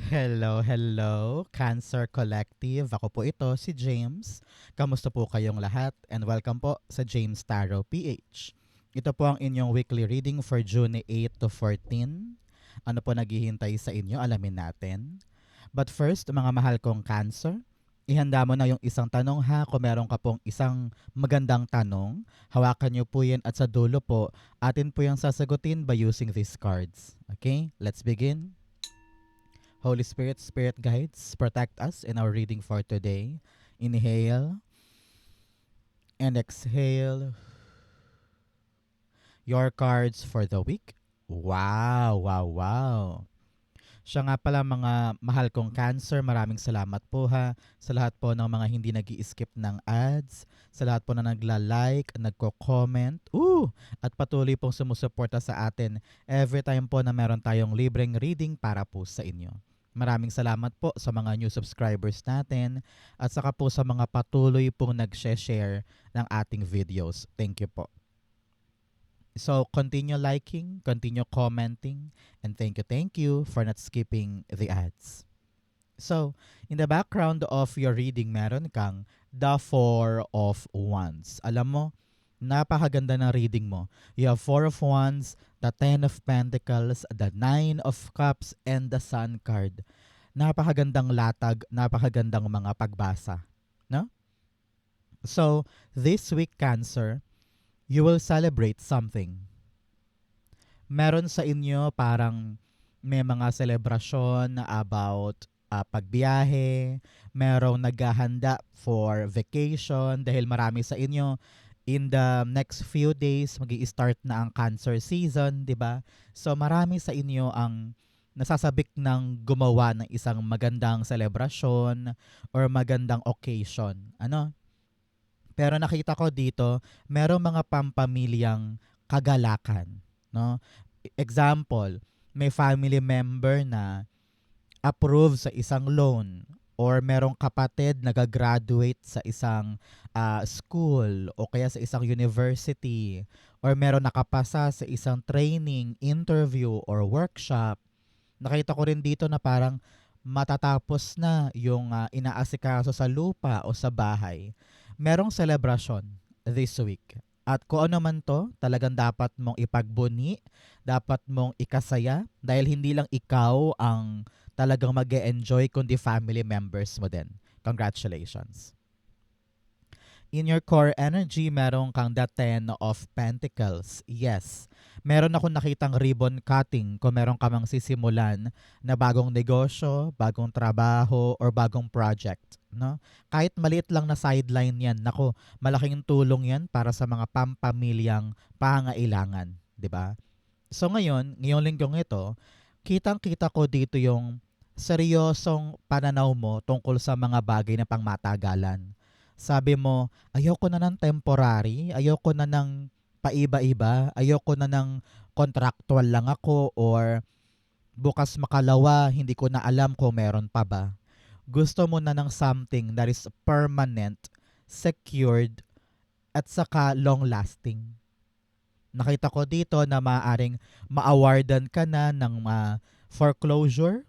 Hello, hello, Cancer Collective. Ako po ito, si James. Kamusta po kayong lahat? And welcome po sa James Tarot PH. Ito po ang inyong weekly reading for June 8 to 14. Ano po naghihintay sa inyo? Alamin natin. But first, mga mahal kong Cancer, ihanda mo na yung isang tanong ha. Kung meron ka pong isang magandang tanong, hawakan nyo po yan at sa dulo po, atin po yung sasagutin by using these cards. Okay, let's begin. Holy Spirit, Spirit guides, protect us in our reading for today. Inhale and exhale your cards for the week. Wow, wow, wow. Siya nga pala mga mahal kong Cancer, maraming salamat po ha sa lahat po ng mga hindi nag skip ng ads, sa lahat po na nagla-like, nagko-comment, at patuloy pong sumusuporta sa atin every time po na meron tayong libreng reading para po sa inyo. Maraming salamat po sa mga new subscribers natin at saka po sa mga patuloy pong nag-share ng ating videos. Thank you po. So continue liking, continue commenting, and thank you for not skipping the ads. So, in the background of your reading, meron kang the Four of Wands. Alam mo, napakaganda ng reading mo. You have Four of Wands, the Ten of Pentacles, the Nine of Cups, and the Sun card. Napakagandang latag, napakagandang mga pagbasa. No? So, this week, Cancer, you will celebrate something. Meron sa inyo parang may mga selebrasyon about pagbiyahe, merong naghahanda for vacation dahil marami sa inyo in the next few days magi-start na ang Cancer season, 'di ba? So marami sa inyo ang nasasabik ng gumawa ng isang magandang selebrasyon or magandang occasion. Ano? Pero nakita ko dito, merong mga pampamilyang kagalakan, no? Example, may family member na approve sa isang loan or merong kapatid na gagraduate sa isang school o kaya sa isang university or meron nakapasa sa isang training, interview or workshop. Nakita ko rin dito na parang matatapos na yung inaasikaso sa lupa o sa bahay. Merong celebration this week. At kung ano man to, talagang dapat mong ipagbuni, dapat mong ikasaya dahil hindi lang ikaw ang talagang mag-e-enjoy kundi family members mo din. Congratulations. In your core energy, meron kang the Ten of Pentacles. Yes, meron akong nakitang ribbon cutting kung meron ka mang sisimulan na bagong negosyo, bagong trabaho, or bagong project. No? Kahit maliit lang na sideline yan, nako, malaking tulong yan para sa mga pampamilyang pangailangan. 'Di ba? So ngayong linggong ito, kitang-kita ko dito yung seryosong pananaw mo tungkol sa mga bagay na pangmatagalan. Sabi mo, ayoko na ng temporary, ayoko na ng paiba-iba, ayoko na ng contractual lang ako or bukas makalawa, hindi ko na alam kung meron pa ba. Gusto mo na ng something that is permanent, secured, at saka long-lasting. Nakita ko dito na maaaring ma-awardan ka na ng foreclosure.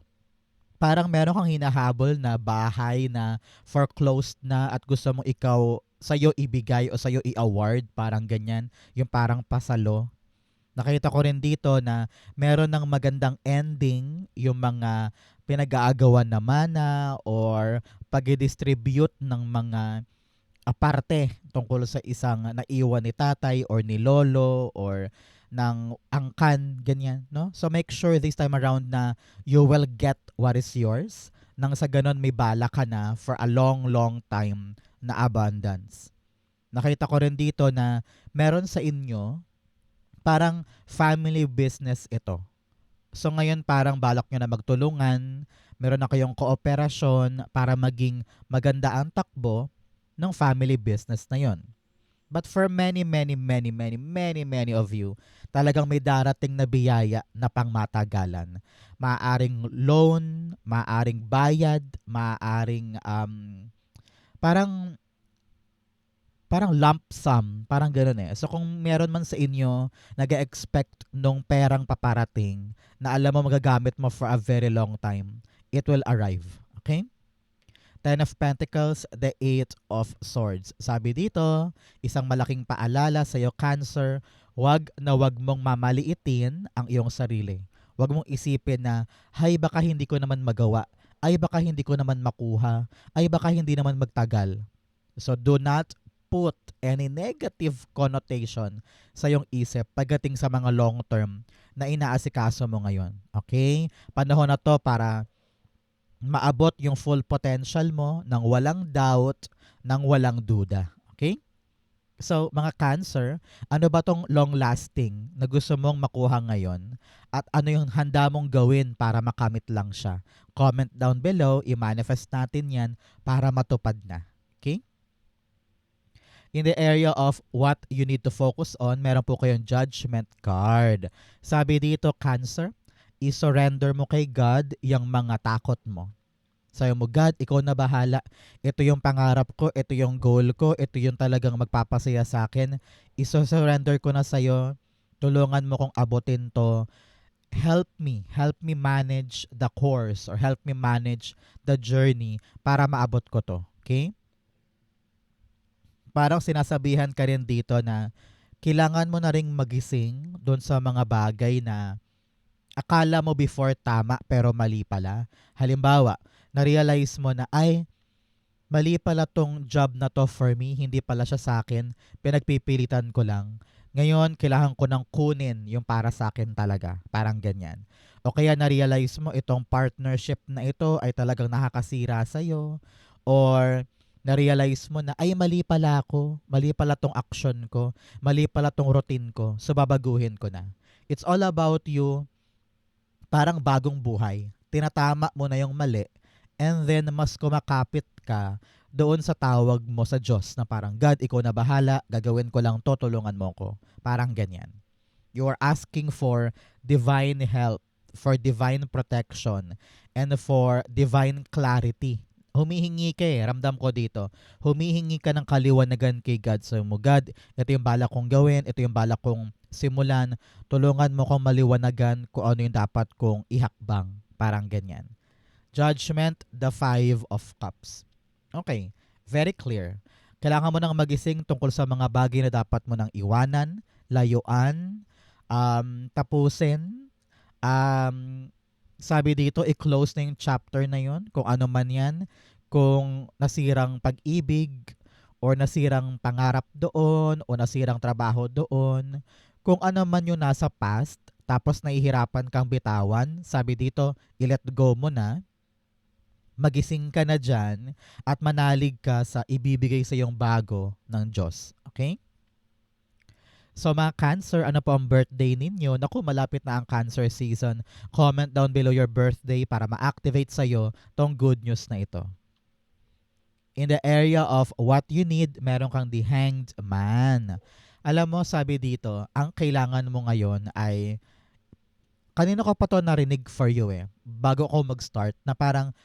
Parang meron kang hinahabol na bahay na foreclosed na at gusto mong ikaw sa'yo ibigay o sa'yo i-award. Parang ganyan. Yung parang pasalo. Nakita ko rin dito na meron ng magandang ending yung mga pinag-aagawan na mana or pag-distribute ng mga aparte tungkol sa isang naiwan ni tatay or ni lolo or ng angkan, ganyan, no? So make sure this time around na you will get what is yours nang sa ganon may bala ka na for a long, long time na abundance. Nakita ko rin dito na meron sa inyo parang family business ito. So ngayon parang balak nyo na magtulungan, meron na kayong kooperasyon para maging maganda ang takbo ng family business na yon. But for many of you, talagang may darating na biyaya na pangmatagalan. Maaring loan, maaring bayad, maaring parang parang lump sum, parang gano'n eh. So kung meron man sa inyo nag-expect nung perang paparating na alam mo magagamit mo for a very long time, it will arrive. Okay? Ten of Pentacles, the Eight of Swords. Sabi dito, isang malaking paalala sa iyo, Cancer, wag na wag mong mamaliitin ang iyong sarili. Wag mong isipin na, hay baka hindi ko naman magawa, ay baka hindi ko naman makuha, ay baka hindi naman magtagal. So do not put any negative connotation sa iyong isip pagdating sa mga long term na inaasikaso mo ngayon. Okay? Panahon na to para maabot yung full potential mo ng walang doubt, ng walang duda. Okay? So, mga Cancer, ano ba tong long-lasting na gusto mong makuha ngayon? At ano yung handa mong gawin para makamit lang siya? Comment down below, i-manifest natin yan para matupad na. Okay? In the area of what you need to focus on, meron po kayong Judgment card. Sabi dito, Cancer, i-surrender mo kay God yung mga takot mo. Sabi mo, God, ikaw na bahala. Ito yung pangarap ko, ito yung goal ko, ito yung talagang magpapasaya sa akin. Iso-surrender ko na sa'yo. Tulungan mo kong abutin to. Help me manage the course or help me manage the journey para maabot ko to. Okay? Parang sinasabihan ka rin dito na kailangan mo na ring magising doon sa mga bagay na akala mo before tama pero mali pala. Halimbawa, na-realize mo na ay mali pala tong job na to for me, hindi pala siya sa akin, pinagpipilitan ko lang. Ngayon, kailangan ko nang kunin yung para sa akin talaga. Parang ganyan. O kaya na-realize mo itong partnership na ito ay talagang nakakasira sa'yo. Or na-realize mo na ay mali pala ako, mali pala tong action ko, mali pala tong routine ko, so babaguhin ko na. It's all about you, parang bagong buhay. Tinatama mo na yung mali and then mas kumakapit ka doon sa tawag mo sa Diyos na parang, God, ikaw na bahala, gagawin ko lang to, tulungan mo ko. Parang ganyan. You are asking for divine help, for divine protection, and for divine clarity. Humihingi ka ramdam ko dito. Humihingi ka ng kaliwanagan kay God. So mo, God, ito yung bala kong gawin, ito yung bala kong simulan, tulungan mo kong maliwanagan kung ano yung dapat kong ihakbang. Parang ganyan. Judgment, the Five of Cups. Okay, very clear. Kailangan mo nang magising tungkol sa mga bagay na dapat mo nang iwanan, layuan, tapusin. Sabi dito, i-close na yung chapter na yun, kung ano man yan, kung nasirang pag-ibig, or nasirang pangarap doon, o nasirang trabaho doon, kung ano man yung nasa past, tapos nahihirapan kang bitawan, sabi dito, i-let go mo na, magising ka na dyan, at manalig ka sa ibibigay sa iyong bago ng Diyos. Okay? So mga Cancer, ano po ang birthday ninyo? Naku, malapit na ang Cancer season. Comment down below your birthday para ma-activate sa'yo tong good news na ito. In the area of what you need, meron kang the Hanged Man. Alam mo, sabi dito, ang kailangan mo ngayon ay, kanino ko pa to narinig for you bago ako mag-start, na parang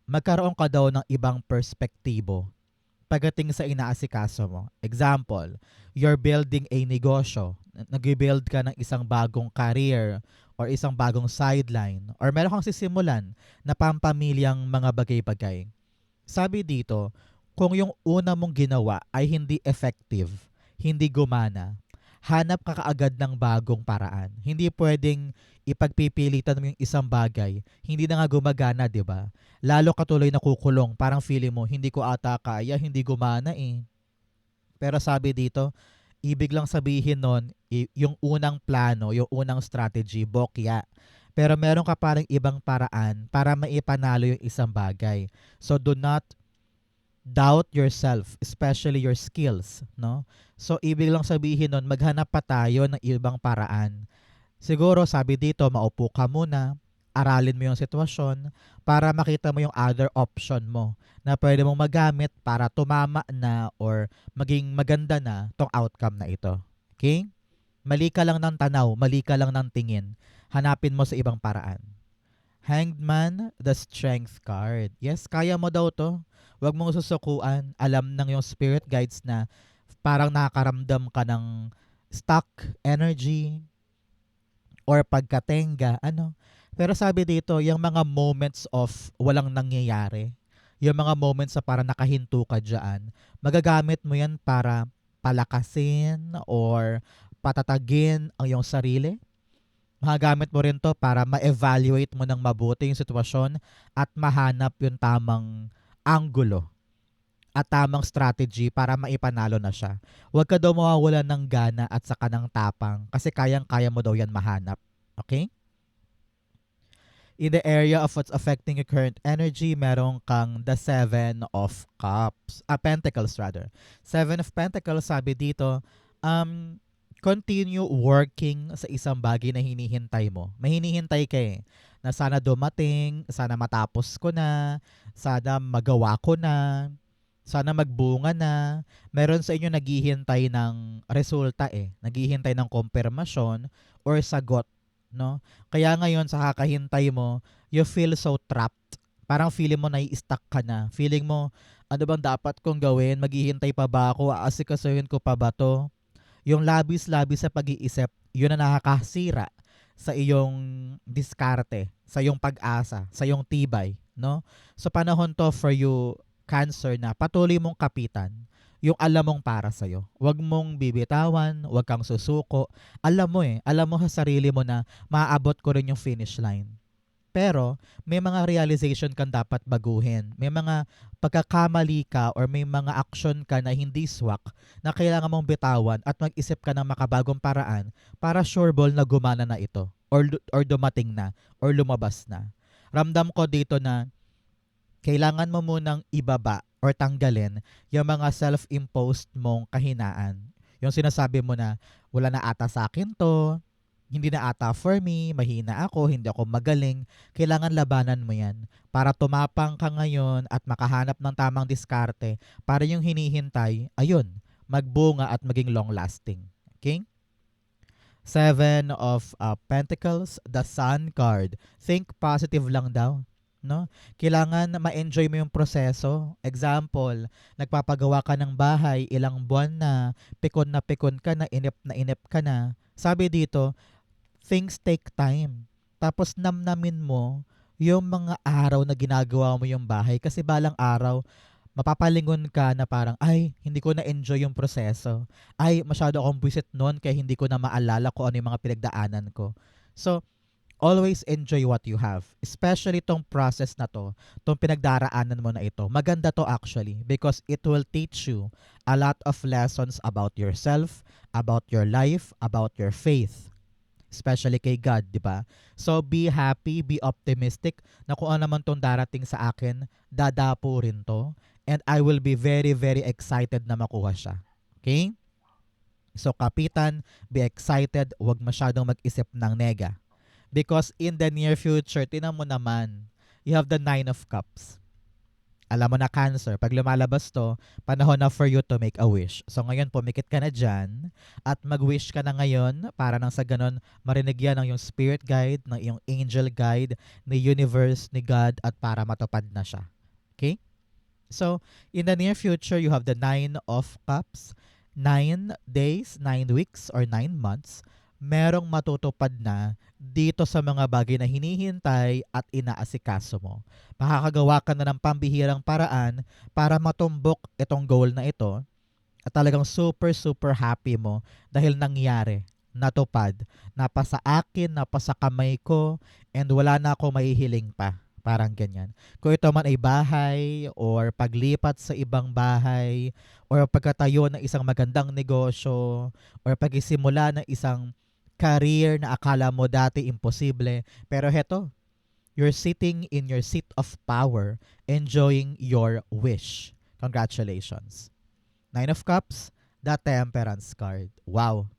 magkaroon ka daw ng ibang perspektibo pagdating sa inaasikaso mo. Example, you're building a negosyo. Nag-build ka ng isang bagong career or isang bagong sideline or meron kang sisimulan na pampamilyang mga bagay-bagay. Sabi dito, kung yung una mong ginawa ay hindi effective, hindi gumana, hanap ka kaagad ng bagong paraan. Hindi pwedeng ipagpipilitan mo yung isang bagay, hindi na nga gumagana, di ba? Lalo ka tuloy nakukulong, parang feeling mo, hindi ko ata kaya, hindi gumana eh. Pero sabi dito, ibig lang sabihin nun, yung unang plano, yung unang strategy, bokya. Pero meron ka parang ibang paraan para maipanalo yung isang bagay. So do not doubt yourself, especially your skills, no? So ibig lang sabihin nun, maghanap pa tayo ng ibang paraan. Siguro sabi dito, maupo ka muna, aralin mo yung sitwasyon para makita mo yung other option mo na pwede mong magamit para tumama na or maging maganda na tong outcome na ito. Okay? Mali ka lang ng tanaw, mali ka lang ng tingin. Hanapin mo sa ibang paraan. Hanged Man, the Strength card. Yes, kaya mo daw to. Huwag mong susukuan. Alam ng yung spirit guides na parang nakakaramdam ka ng stuck energy or pagkatenga. Pero sabi dito, yung mga moments of walang nangyayari, yung mga moments na parang nakahinto ka dyan, magagamit mo yan para palakasin or patatagin ang iyong sarili. Magagamit mo rin to para ma-evaluate mo ng mabuti yung sitwasyon at mahanap yung tamang anggulo at tamang strategy para maipanalo na siya. Huwag ka daw mawawalan ng gana at saka ng tapang kasi kayang-kaya mo daw yan mahanap. Okay? In the area of what's affecting your current energy, meron kang the Seven of Cups. Pentacles rather. Seven of Pentacles, sabi dito, continue working sa isang bagay na hinihintay mo. May hinihintay ka eh. Na sana dumating, sana matapos ko na, sana magawa ko na, sana magbunga na. Meron sa inyo naghihintay ng resulta eh. Naghihintay ng kumpirmasyon or sagot, no? Kaya ngayon sa kakahintay mo, you feel so trapped. Parang feeling mo nai-stuck ka na. Feeling mo, ano bang dapat kong gawin? Maghihintay pa ba ako? Aasikasuhin ko pa ba to? Yung labis-labis sa pag-iisip, yun na nakakasira sa iyong diskarte, sa iyong pag-asa, sa iyong tibay, no? So panahon to for you, Cancer, na patuloy mong kapitan yung alam mong para sa'yo. Huwag mong bibitawan, huwag kang susuko. Alam mo sa sarili mo na maaabot ko rin yung finish line. Pero may mga realization kang dapat baguhin. May mga pagkakamali ka or may mga action ka na hindi swak na kailangan mong bitawan at mag-isip ka ng makabagong paraan para sure ball na gumana na ito or dumating na or lumabas na. Ramdam ko dito na kailangan mo munang ibaba or tanggalin yung mga self-imposed mong kahinaan. Yung sinasabi mo na wala na ata sa akin to, hindi na ata for me, mahina ako, hindi ako magaling. Kailangan labanan mo yan para tumapang ka ngayon at makahanap ng tamang diskarte para yung hinihintay, ayun, magbunga at maging long-lasting. Okay? Seven of Pentacles, the Sun card. Think positive lang daw. No? Kailangan ma-enjoy mo yung proseso. Example, nagpapagawa ka ng bahay, ilang buwan na pikon ka na inip ka na. Sabi dito, things take time. Tapos namnamin mo yung mga araw na ginagawa mo yung bahay kasi balang araw, mapapalingon ka na parang, ay, hindi ko na-enjoy yung proseso. Ay, masyado akong buwisit noon kaya hindi ko na maalala kung ano yung mga pinagdaanan ko. So, always enjoy what you have. Especially tong process na to, tong pinagdaraanan mo na ito. Maganda to actually because it will teach you a lot of lessons about yourself, about your life, about your faith. Especially kay God, di ba? So be happy, be optimistic na kung ano naman tong darating sa akin, dadapo rin to. And I will be very, very excited na makuha siya. Okay? So kapitan, be excited, huwag masyadong mag-isip ng nega. Because in the near future, tinan mo naman, you have the Nine of Cups. Alam mo na Cancer, pag lumalabas to, panahon na for you to make a wish. So ngayon, pumikit ka na dyan at mag-wish ka na ngayon para nang sa ganon, marinig yan ng iyong spirit guide, ng iyong angel guide, ni universe, ni God, at para matupad na siya. Okay? So, in the near future, you have the Nine of Cups. 9 days, 9 weeks, or 9 months, merong matutupad na dito sa mga bagay na hinihintay at inaasikaso mo. Makakagawa ka na ng pambihirang paraan para matumbok itong goal na ito at talagang super, super happy mo dahil nangyari, natupad, napasa akin, napasa kamay ko, and wala na ako mahihiling pa. Parang ganyan. Kung ito man ay bahay or paglipat sa ibang bahay or pagkatayo ng isang magandang negosyo or pagsisimula ng isang career na akala mo dati imposible. Pero heto, you're sitting in your seat of power enjoying your wish. Congratulations. Nine of Cups, the Temperance card. Wow.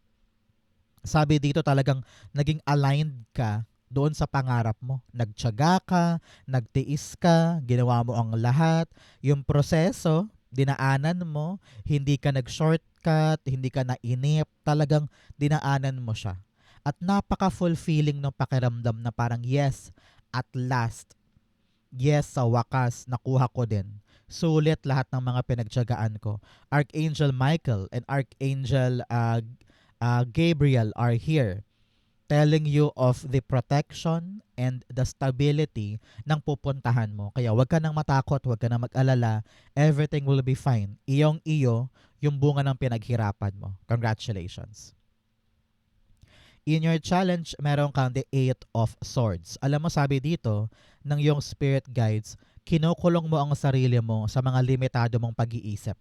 Sabi dito talagang naging aligned ka doon sa pangarap mo. Nagtiyaga ka, nagtiis ka, ginawa mo ang lahat. Yung proseso, dinaanan mo, hindi ka nag-shortcut, hindi ka nainip, talagang dinaanan mo siya. At napaka-fulfilling ng pakiramdam na parang yes, at last, yes, sa wakas, nakuha ko din. Sulit lahat ng mga pinagtiyagaan ko. Archangel Michael and Archangel Gabriel are here telling you of the protection and the stability ng pupuntahan mo. Kaya wag ka nang matakot, wag ka nang mag-alala. Everything will be fine. Iyong-iyo yung bunga ng pinaghirapan mo. Congratulations. In your challenge, meron kang the Eight of Swords. Alam mo, sabi dito ng iyong spirit guides, kinukulong mo ang sarili mo sa mga limitado mong pag-iisip.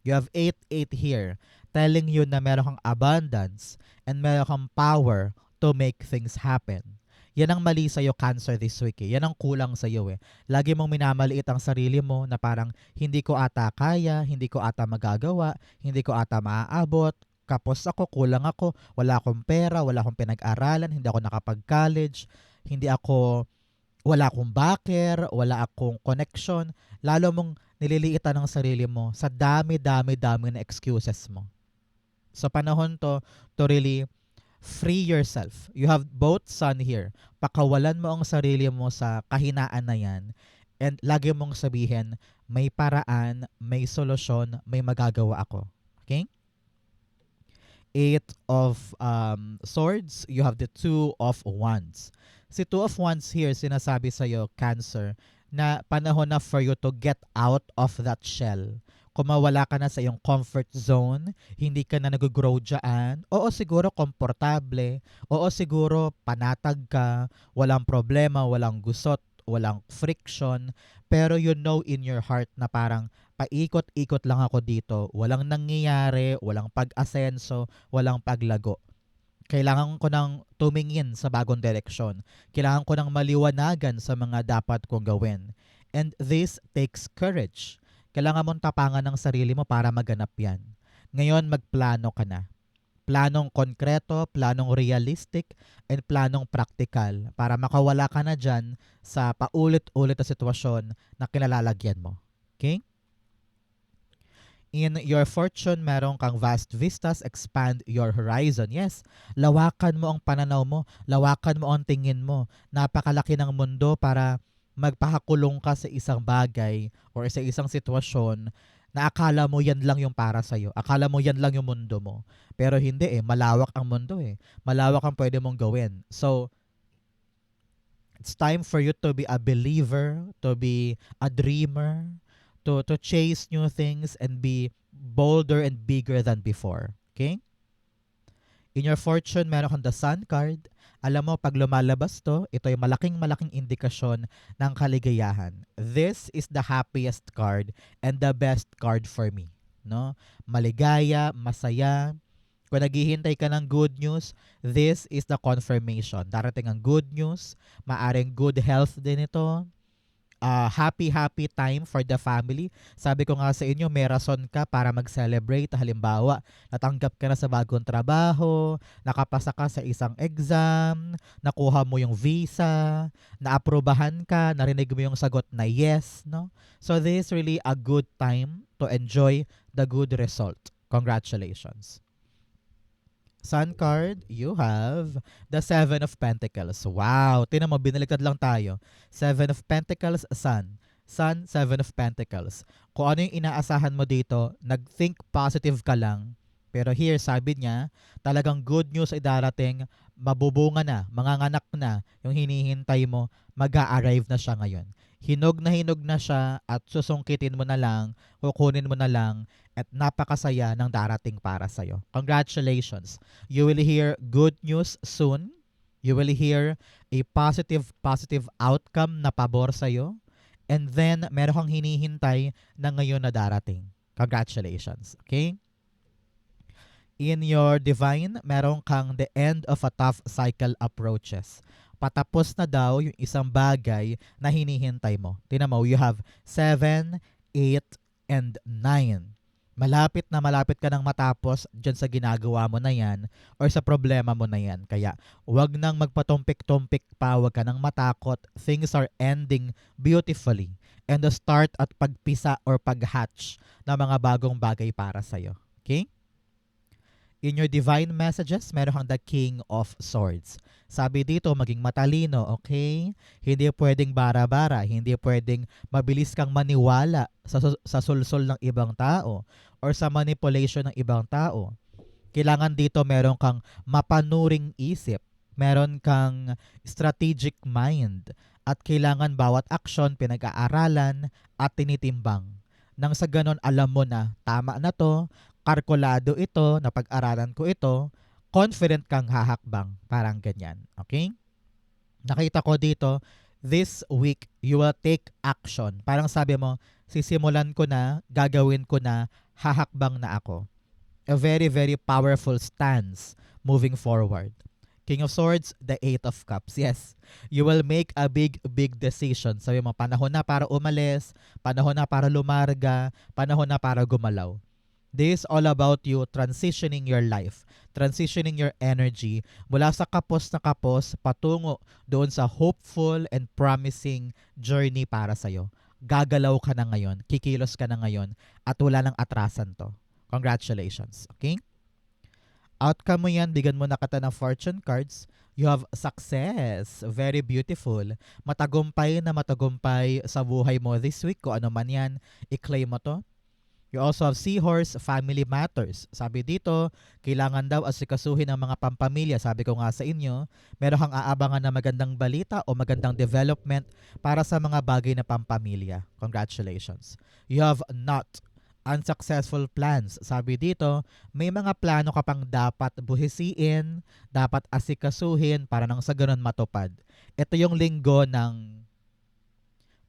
You have 8-8 here, telling you na meron kang abundance and meron kang power to make things happen. Yan ang mali sa'yo, Cancer, this week. Yan ang kulang sa'yo. Lagi mong minamaliit ang sarili mo na parang hindi ko ata kaya, hindi ko ata magagawa, hindi ko ata maaabot, kapos ako, kulang ako, wala akong pera, wala akong pinag-aralan, hindi ako nakapag-college, wala akong backer, wala akong connection. Lalo mong nililiitan ng sarili mo sa dami-dami-dami na excuses mo. Sa panahon to really free yourself. You have both sun here. Pakawalan mo ang sarili mo sa kahinaan na yan. And lagi mong sabihin, may paraan, may solusyon, may magagawa ako. Okay? Eight of Swords, you have the Two of Wands. Si Two of Wands here, sinasabi sa'yo, Cancer, na panahon na for you to get out of that shell. Kung mawala ka na sa iyong comfort zone, hindi ka na nag-grow dyan, oo siguro komportable, oo siguro panatag ka, walang problema, walang gusot, walang friction, pero you know in your heart na parang paikot-ikot lang ako dito, walang nangyayari, walang pag-asenso, walang paglago. Kailangan ko nang tumingin sa bagong direksyon. Kailangan ko nang maliwanagan sa mga dapat kong gawin. And this takes courage. Kailangan mong tapangan ng sarili mo para maganap yan. Ngayon, magplano ka na. Planong konkreto, planong realistic, and planong practical para makawala ka na dyan sa paulit-ulit na sitwasyon na kinalalagyan mo. Okay? In your fortune, meron kang vast vistas, expand your horizon. Yes, lawakan mo ang pananaw mo, lawakan mo ang tingin mo. Napakalaki ng mundo para magpahakulong ka sa isang bagay or sa isang sitwasyon na akala mo yan lang yung para sa'yo. Akala mo yan lang yung mundo mo. Pero hindi malawak ang mundo Malawak ang pwede mong gawin. So, it's time for you to be a believer, to be a dreamer, to chase new things and be bolder and bigger than before. Okay? In your fortune, meron kang the Sun card. Alam mo, pag lumalabas to, ito ay malaking indikasyon ng kaligayahan. This is the happiest card and the best card for me. No? Maligaya, masaya. Kung naghihintay ka ng good news, this is the confirmation. Darating ang good news, maaring good health din ito. Happy time for the family. Sabi ko nga sa inyo, may rason ka para mag-celebrate. Halimbawa, natanggap ka na sa bagong trabaho, nakapasa ka sa isang exam, nakuha mo yung visa, naaprubahan ka, narinig mo yung sagot na yes, no? So this is really a good time to enjoy the good result. Congratulations. Sun card, you have the Seven of Pentacles. Wow, tinan mo, binaliktad lang tayo. Seven of Pentacles, Sun. Sun, Seven of Pentacles. Kung ano yung inaasahan mo dito, nag-think positive ka lang. Pero here, sabi niya, talagang good news ay darating, mabubunga na, manganganak na, yung hinihintay mo, mag-a-arrive na siya ngayon. Hinog na siya at susungkitin mo na lang, kukunin mo na lang, at napakasaya ng darating para sa'yo. Congratulations! You will hear good news soon. You will hear a positive outcome na pabor sa'yo. And then, meron kang hinihintay na ngayon na darating. Congratulations! Okay? In your divine, meron kang the end of a tough cycle approaches. Patapos na daw yung isang bagay na hinihintay mo. Tingnan mo, you have 7, 8, and 9. Malapit ka nang matapos dyan sa ginagawa mo na yan or sa problema mo na yan. Kaya wag nang magpatumpik-tumpik pa, wag ka nang matakot. Things are ending beautifully. And the start at pagpisa or pag-hatch na mga bagong bagay para sa'yo. Okay? In your divine messages, meron kang the King of Swords. Sabi dito, maging matalino, okay? Hindi pwedeng bara-bara, hindi pwedeng mabilis kang maniwala sa sulsol ng ibang tao or sa manipulation ng ibang tao. Kailangan dito meron kang mapanuring isip, meron kang strategic mind, at kailangan bawat aksyon pinag-aaralan at tinitimbang. Nang sa ganon alam mo na tama na to, kalkulado ito, napag-aralan ko ito, confident kang hahakbang. Parang ganyan. Okay? Nakita ko dito, this week, you will take action. Parang sabi mo, sisimulan ko na, gagawin ko na, hahakbang na ako. A very, very powerful stance moving forward. King of Swords, the Eight of Cups. Yes, you will make a big, big decision. Sabi mo, panahon na para umalis, panahon na para lumarga, panahon na para gumalaw. This is all about you transitioning your life, transitioning your energy mula sa kapos na kapos patungo doon sa hopeful and promising journey para sa'yo. Gagalaw ka na ngayon, kikilos ka na ngayon, at wala nang atrasan to. Congratulations. Okay? Outcome mo yan, bigyan mo na kata ng fortune cards. You have success. Very beautiful. Matagumpay na matagumpay sa buhay mo this week. Kung ano man yan, i-claim mo to. You also have Seahorse, Family Matters. Sabi dito, kailangan daw asikasuhin ang mga pampamilya. Sabi ko nga sa inyo, meron kang aabangan na magandang balita o magandang development para sa mga bagay na pampamilya. Congratulations. You have not unsuccessful plans. Sabi dito, may mga plano ka pang dapat buhisiin, dapat asikasuhin para nang sa ganun matupad. Ito yung linggo ng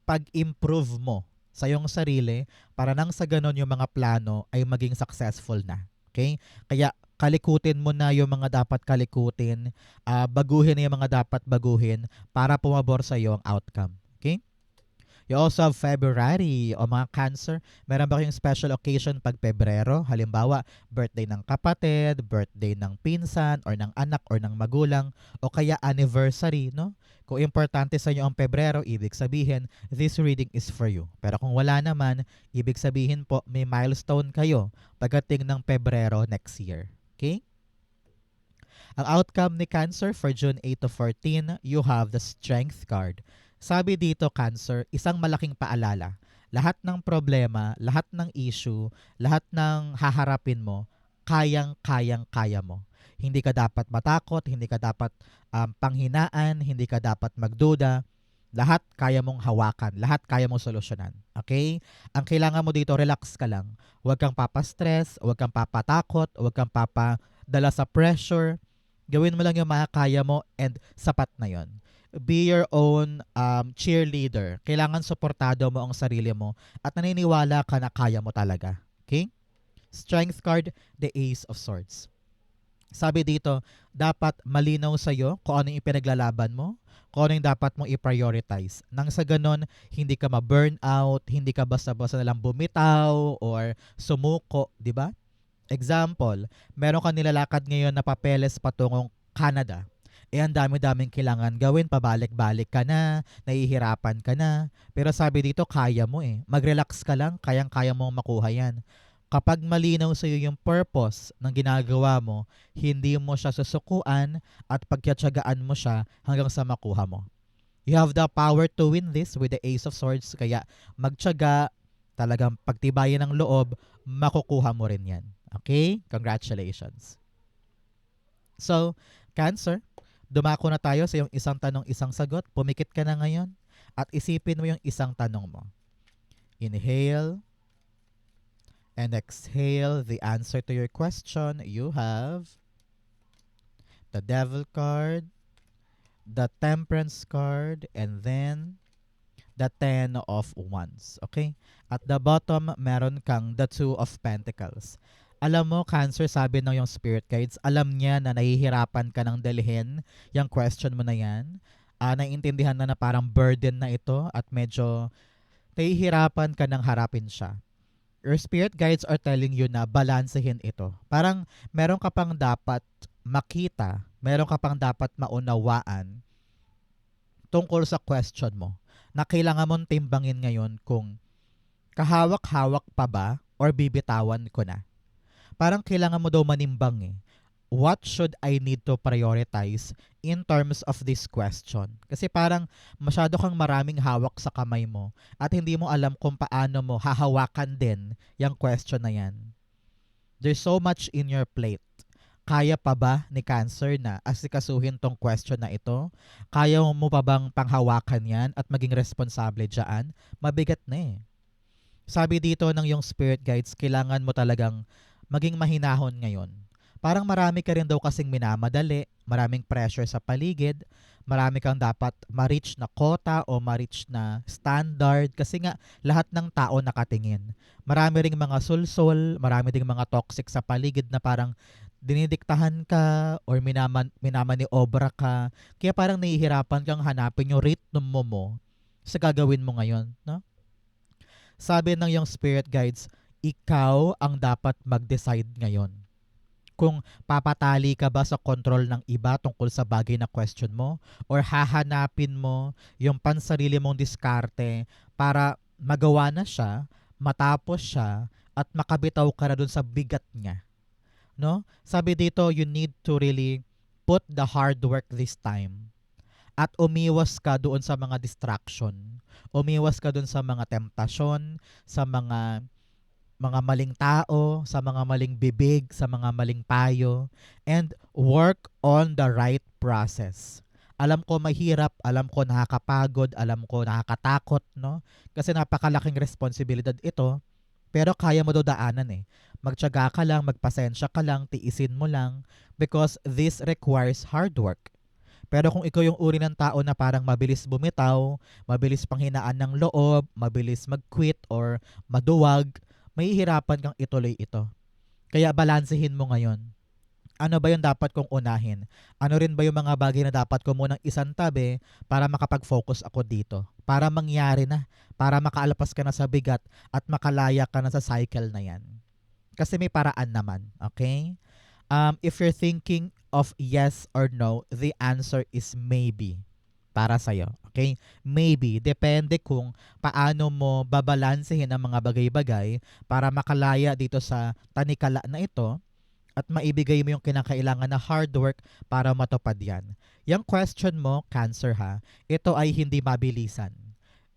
pag-improve mo sa iyong sarili para nang sa ganon yung mga plano ay maging successful na. Okay? Kaya kalikutin mo na yung mga dapat kalikutin, baguhin na yung mga dapat baguhin para pumabor sa iyo ang outcome. Okay? You also have February o mga Cancer. Meron ba kayong special occasion pag Pebrero? Halimbawa, birthday ng kapatid, birthday ng pinsan, or ng anak, or ng magulang, o kaya anniversary, no? Kung importante sa inyo ang Pebrero, ibig sabihin, this reading is for you. Pero kung wala naman, ibig sabihin po, may milestone kayo pagdating ng Pebrero next year. Okay? Ang outcome ni Cancer for June 8 to 14, you have the Strength card. Sabi dito, Cancer, isang malaking paalala. Lahat ng problema, lahat ng issue, lahat ng haharapin mo, kayang-kaya mo. Hindi ka dapat matakot, hindi ka dapat panghinaan, hindi ka dapat magduda. Lahat kaya mong hawakan, lahat kaya mong solusyonan. Okay? Ang kailangan mo dito, relax ka lang. Huwag kang papastress, huwag kang papatakot, huwag kang papadala sa pressure. Gawin mo lang yung makakaya mo and sapat na yon. Be your own cheerleader. Kailangan suportado mo ang sarili mo at naniniwala ka na kaya mo talaga. Okay? Strength card, the Ace of Swords. Sabi dito, dapat malinaw sa'yo kung ano yung ipinaglalaban mo, kung ano yung dapat mong i-prioritize. Nang sa ganon, hindi ka ma-burnout, hindi ka basta-basta nalang bumitaw or sumuko, di ba? Example, meron ka nilalakad ngayon na papeles patungong Canada. Ang dami-daming kailangan gawin, pabalik-balik ka na, nahihirapan ka na. Pero sabi dito, kaya mo eh. Mag-relax ka lang, kayang-kaya mong makuha yan. Kapag malinaw sa iyo yung purpose ng ginagawa mo, hindi mo siya susukuan at pagkatsagaan mo siya hanggang sa makuha mo. You have the power to win this with the Ace of Swords, kaya magtsaga, talagang pagtibayan ng loob, makukuha mo rin yan. Okay? Congratulations. So, Cancer, dumako na tayo sa yung isang tanong, isang sagot. Pumikit ka na ngayon at isipin mo yung isang tanong mo. Inhale and exhale the answer to your question. You have the Devil card, the Temperance card, and then the Ten of Wands. Okay? At the bottom, meron kang the Two of Pentacles. Alam mo, Cancer, sabi ng yung spirit guides, alam niya na nahihirapan ka ng dalhin yung question mo na yan. Naiintindihan na parang burden na ito at medyo nahihirapan ka ng harapin siya. Your spirit guides are telling you na balansehin ito. Parang meron ka pang dapat makita, meron ka pang dapat maunawaan tungkol sa question mo na kailangan mong timbangin ngayon kung kahawak-hawak pa ba or bibitawan ko na. Parang kailangan mo daw manimbang eh. What should I need to prioritize in terms of this question? Kasi parang masyado kang maraming hawak sa kamay mo at hindi mo alam kung paano mo hahawakan din yung question na yan. There's so much in your plate. Kaya pa ba ni Cancer na asikasuhin tong question na ito? Kaya mo pa bang panghawakan yan at maging responsable dyan? Mabigat na eh. Sabi dito ng yung spirit guides, kailangan mo talagang maging mahinahon ngayon. Parang marami ka rin daw kasing minamadali, maraming pressure sa paligid, marami kang dapat ma-reach na quota o ma-reach na standard kasi nga lahat ng tao nakatingin. Marami ring mga sulsol, marami ding mga toxic sa paligid na parang dinidiktahan ka or minamaniobra ka. Kaya parang nahihirapan kang hanapin yung rhythm mo sa gagawin mo ngayon, no? Sabi ng yung spirit guides, ikaw ang dapat mag-decide ngayon. Kung papatali ka ba sa control ng iba tungkol sa bagay na question mo or hahanapin mo yung pansarili mong diskarte para magawa na siya, matapos siya, at makabitaw ka na dun sa bigat niya. No? Sabi dito, you need to really put the hard work this time at umiwas ka doon sa mga distraction. Umiwas ka doon sa mga temptasyon, sa mga maling tao, sa mga maling bibig, sa mga maling payo, and work on the right process. Alam ko mahirap, alam ko nakakapagod, alam ko nakakatakot, no? Kasi napakalaking responsibilidad ito, pero kaya mo daw daanan eh. Magtiyaga ka lang, magpasensya ka lang, tiisin mo lang, because this requires hard work. Pero kung ikaw yung uri ng tao na parang mabilis bumitaw, mabilis panghinaan ng loob, mabilis mag-quit or maduwag, mahihirapan kang ituloy ito. Kaya balansehin mo ngayon. Ano ba yung dapat kong unahin? Ano rin ba yung mga bagay na dapat ko munang isantabi para makapag-focus ako dito? Para mangyari na, para makaalpas ka na sa bigat at makalaya ka na sa cycle na yan. Kasi may paraan naman, okay? If you're thinking of yes or no, the answer is maybe para sa'yo. Okay? Maybe. Depende kung paano mo babalansehin ang mga bagay-bagay para makalaya dito sa tanikala na ito at maibigay mo yung kinakailangan na hard work para matupad yan. Yung question mo, Cancer ha, ito ay hindi mabilisan.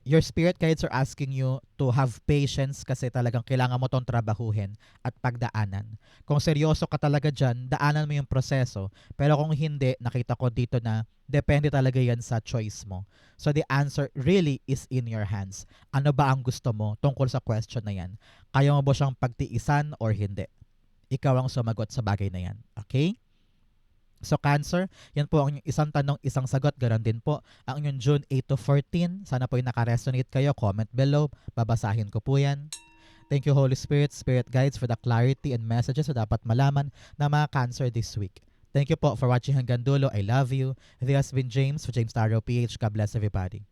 Your spirit guides are asking you to have patience kasi talagang kailangan mo tong trabahuhin at pagdaanan. Kung seryoso ka talaga dyan, daanan mo yung proseso. Pero kung hindi, nakita ko dito na depende talaga yan sa choice mo. So the answer really is in your hands. Ano ba ang gusto mo tungkol sa question na yan? Kaya mo ba siyang pagtiisan or hindi? Ikaw ang sumagot sa bagay na yan. Okay? So Cancer, yan po ang inyong isang tanong, isang sagot. Ganon din po ang inyong June 8 to 14. Sana po yung nakaresonate kayo. Comment below. Babasahin ko po yan. Thank you Holy Spirit, Spirit Guides for the clarity and messages na dapat malaman ng mga Cancer this week. Thank you po for watching hanggang dulo. I love you. This has been James for James Taro PH. God bless everybody.